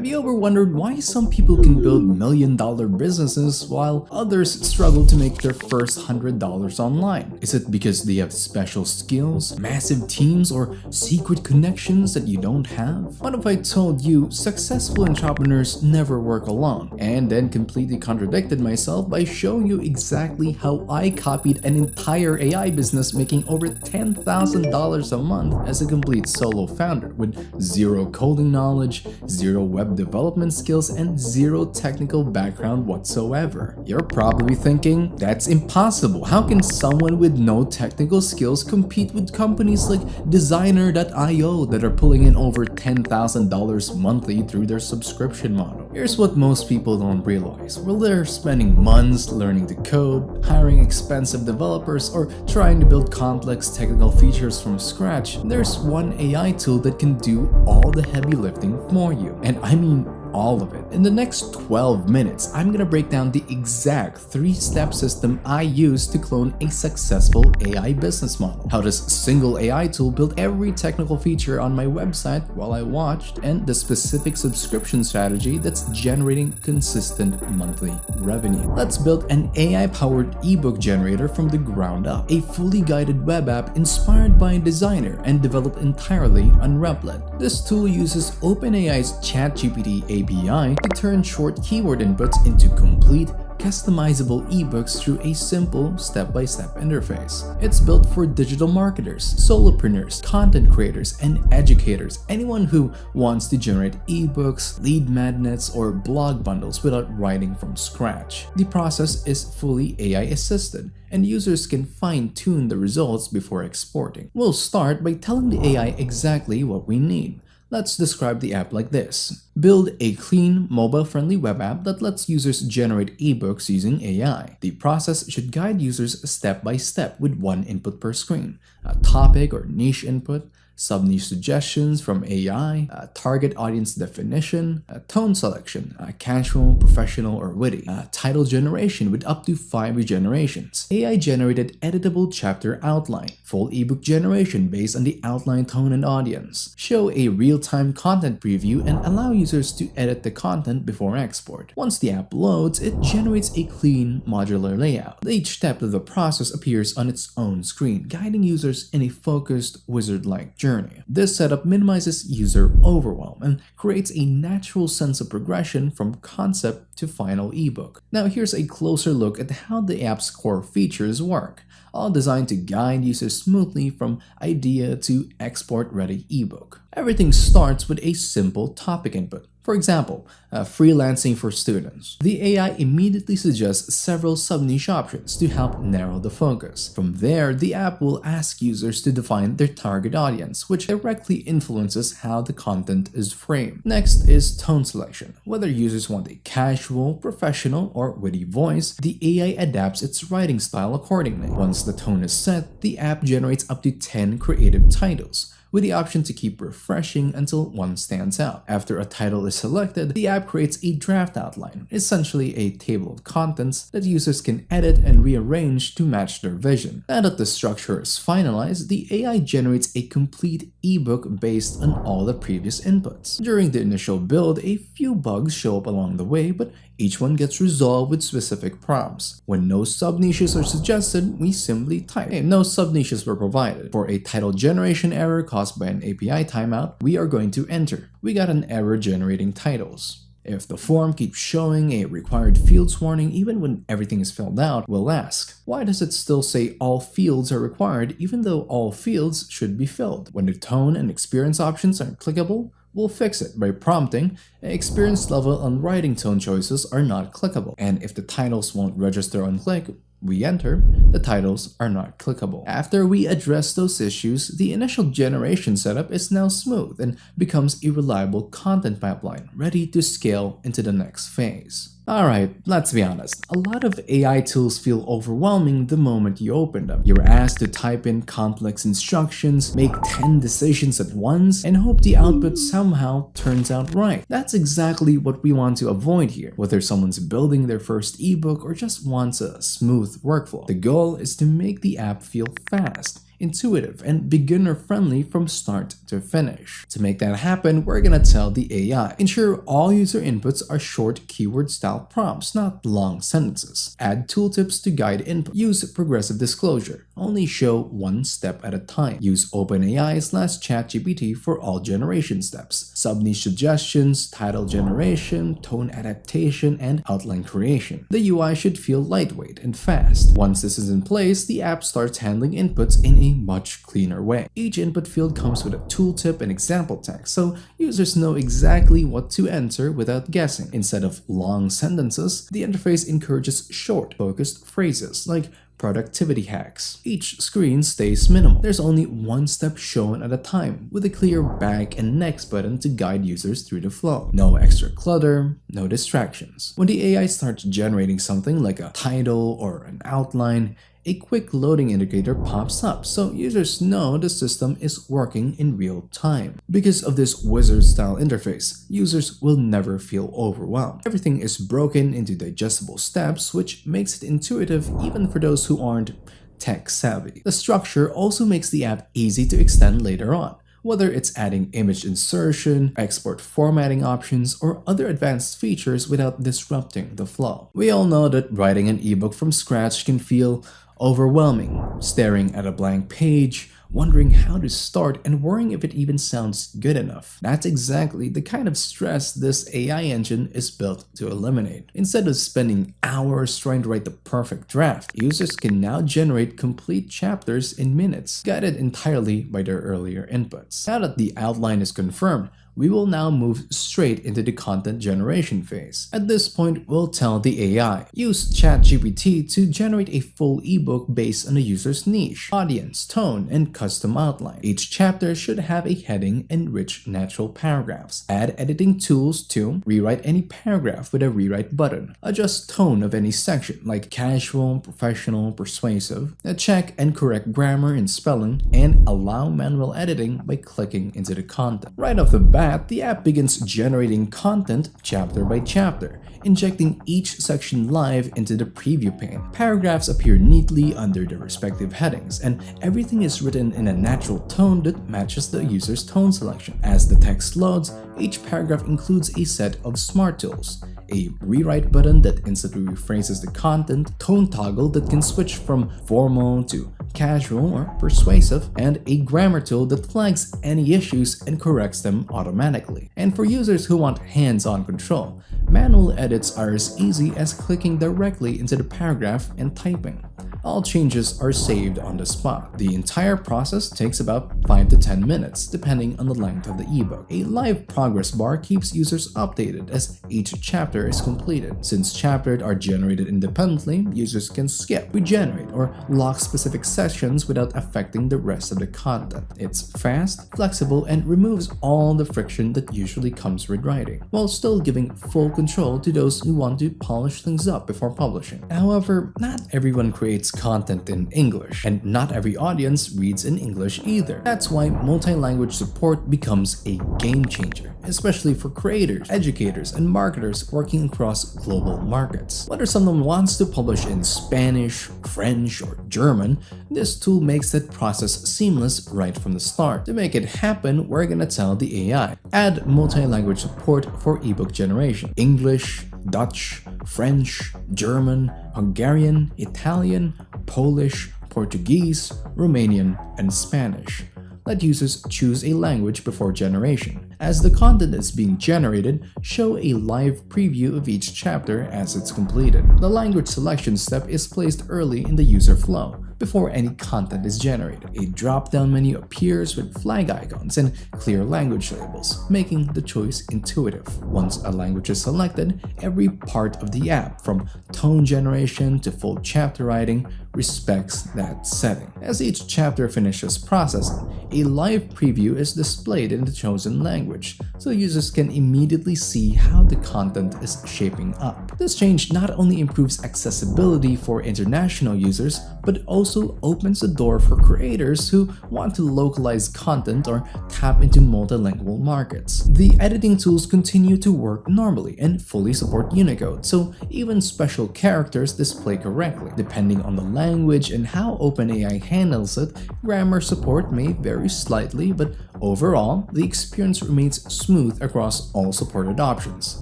Have you ever wondered why some people can build million-dollar businesses while others struggle to make their first $100 online? Is it because they have special skills, massive teams, or secret connections that you don't have? What if I told you successful entrepreneurs never work alone, and then completely contradicted myself by showing you exactly how I copied an entire AI business making over $10,000 a month as a complete solo founder with zero coding knowledge, zero web development skills, and zero technical background whatsoever? You're probably thinking, that's impossible. How can someone with no technical skills compete with companies like Designer.io that are pulling in over $10,000 monthly through their subscription model? Here's what most people don't realize. While they're spending months learning to code, hiring expensive developers, or trying to build complex technical features from scratch, there's one AI tool that can do all the heavy lifting for you. And I mean all of it. In the next 12 minutes, I'm gonna break down the exact 3-step system I use to clone a successful AI business model. How this single AI tool built every technical feature on my website while I watched, and the specific subscription strategy that's generating consistent monthly revenue. Let's build an AI-powered ebook generator from the ground up, a fully guided web app inspired by a designer and developed entirely on Replit. This tool uses OpenAI's ChatGPT API to turn short keyword inputs into complete, customizable ebooks through a simple step-by-step interface. It's built for digital marketers, solopreneurs, content creators, and educators, anyone who wants to generate ebooks, lead magnets, or blog bundles without writing from scratch. The process is fully AI assisted, and users can fine-tune the results before exporting. We'll start by telling the AI exactly what we need. Let's describe the app like this. Build a clean, mobile-friendly web app that lets users generate ebooks using AI. The process should guide users step by step with one input per screen: a topic or niche input, sub-niche suggestions from AI, a target audience definition, a tone selection, a casual, professional, or witty, a title generation with up to 5 regenerations, AI-generated editable chapter outline, full ebook generation based on the outline tone and audience, show a real-time content preview, and allow users to edit the content before export. Once the app loads, it generates a clean, modular layout. Each step of the process appears on its own screen, guiding users in a focused, wizard-like journey. This setup minimizes user overwhelm and creates a natural sense of progression from concept to final ebook. Now here's a closer look at how the app's core features work, all designed to guide users smoothly from idea to export-ready ebook. Everything starts with a simple topic input. For example, freelancing for students. The AI immediately suggests several sub-niche options to help narrow the focus. From there, the app will ask users to define their target audience, which directly influences how the content is framed. Next is tone selection. Whether users want a casual, professional, or witty voice, the AI adapts its writing style accordingly. Once the tone is set, the app generates up to 10 creative titles, with the option to keep refreshing until one stands out. After a title is selected, the app creates a draft outline, essentially a table of contents that users can edit and rearrange to match their vision. Now that the structure is finalized, the AI generates a complete ebook based on all the previous inputs. During the initial build, a few bugs show up along the way, but each one gets resolved with specific prompts. When no sub-niches are suggested, we simply type. No sub-niches were provided. For a title generation error caused by an API timeout, we are going to enter. We got an error generating titles. If the form keeps showing a required fields warning even when everything is filled out, we'll ask, why does it still say all fields are required even though all fields should be filled? When the tone and experience options aren't clickable, we'll fix it by prompting experience level and writing tone choices are not clickable. And if the titles won't register on click, we enter, the titles are not clickable. After we address those issues, the initial generation setup is now smooth and becomes a reliable content pipeline, ready to scale into the next phase. Alright, let's be honest. A lot of AI tools feel overwhelming the moment you open them. You're asked to type in complex instructions, make 10 decisions at once, and hope the output somehow turns out right. That's exactly what we want to avoid here, whether someone's building their first ebook or just wants a smooth workflow. The goal is to make the app feel fast, intuitive, and beginner-friendly from start to finish. To make that happen, we're gonna tell the AI, ensure all user inputs are short keyword-style prompts, not long sentences. Add tooltips to guide input. Use progressive disclosure. Only show one step at a time. Use OpenAI/ChatGPT for all generation steps. Sub-niche suggestions, title generation, tone adaptation, and outline creation. The UI should feel lightweight and fast. Once this is in place, the app starts handling inputs in a much cleaner way. Each input field comes with a tooltip and example text, so users know exactly what to enter without guessing. Instead of long sentences, the interface encourages short, focused phrases like productivity hacks. Each screen stays minimal. There's only one step shown at a time, with a clear back and next button to guide users through the flow. No extra clutter, no distractions. When the AI starts generating something like a title or an outline, a quick loading indicator pops up so users know the system is working in real time. Because of this wizard-style interface, users will never feel overwhelmed. Everything is broken into digestible steps, which makes it intuitive even for those who aren't tech-savvy. The structure also makes the app easy to extend later on, whether it's adding image insertion, export formatting options, or other advanced features without disrupting the flow. We all know that writing an ebook from scratch can feel overwhelming, staring at a blank page, wondering how to start, and worrying if it even sounds good enough. That's exactly the kind of stress this AI engine is built to eliminate. Instead of spending hours trying to write the perfect draft, users can now generate complete chapters in minutes, guided entirely by their earlier inputs. Now that the outline is confirmed, we will now move straight into the content generation phase. At this point, we'll tell the AI, use ChatGPT to generate a full ebook based on the user's niche, audience, tone, and custom outline. Each chapter should have a heading and rich natural paragraphs. Add editing tools to rewrite any paragraph with a rewrite button. Adjust tone of any section, like casual, professional, persuasive. Check and correct grammar and spelling, and allow manual editing by clicking into the content. Right off the bat, the app begins generating content chapter by chapter, injecting each section live into the preview pane. Paragraphs appear neatly under their respective headings, and everything is written in a natural tone that matches the user's tone selection. As the text loads, each paragraph includes a set of smart tools. A rewrite button that instantly rephrases the content, tone toggle that can switch from formal to casual or persuasive, and a grammar tool that flags any issues and corrects them automatically. And for users who want hands-on control, manual edits are as easy as clicking directly into the paragraph and typing. All changes are saved on the spot. The entire process takes about 5 to 10 minutes, depending on the length of the ebook. A live progress bar keeps users updated as each chapter is completed. Since chapters are generated independently, users can skip, regenerate, or lock specific sections without affecting the rest of the content. It's fast, flexible, and removes all the friction that usually comes with writing, while still giving full control to those who want to polish things up before publishing. However, not everyone creates content in English, and not every audience reads in English either. That's why multi-language support becomes a game changer, especially for creators, educators, and marketers working across global markets. Whether someone wants to publish in Spanish, French, or German, this tool makes that process seamless right from the start. To make it happen, we're gonna tell the AI, add multi-language support for ebook generation. English, Dutch, French, German, Hungarian, Italian, Polish, Portuguese, Romanian, and Spanish. Let users choose a language before generation. As the content is being generated, show a live preview of each chapter as it's completed. The language selection step is placed early in the user flow, before any content is generated. A drop-down menu appears with flag icons and clear language labels, making the choice intuitive. Once a language is selected, every part of the app, from tone generation to full chapter writing, respects that setting. As each chapter finishes processing, a live preview is displayed in the chosen language, so users can immediately see how the content is shaping up. This change not only improves accessibility for international users, but also opens the door for creators who want to localize content or tap into multilingual markets. The editing tools continue to work normally and fully support Unicode, so even special characters display correctly. Depending on the language, language and how OpenAI handles it, grammar support may vary slightly, but overall, the experience remains smooth across all supported options.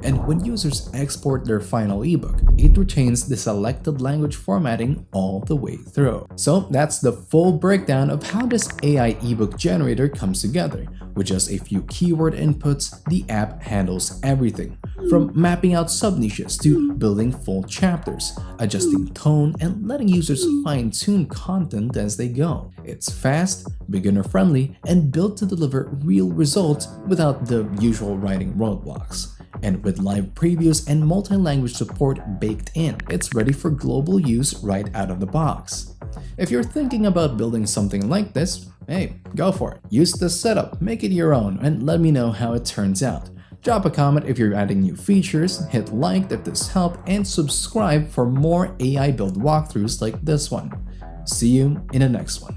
And when users export their final ebook, it retains the selected language formatting all the way through. So that's the full breakdown of how this AI ebook generator comes together. With just a few keyword inputs, the app handles everything, from mapping out sub-niches to building full chapters, adjusting tone, and letting users fine-tune content as they go. It's fast, beginner-friendly, and built to deliver real results without the usual writing roadblocks. And with live previews and multi-language support baked in, it's ready for global use right out of the box. If you're thinking about building something like this, hey, go for it. Use this setup, make it your own, and let me know how it turns out. Drop a comment if you're adding new features, hit like if this helped, and subscribe for more AI build walkthroughs like this one. See you in the next one.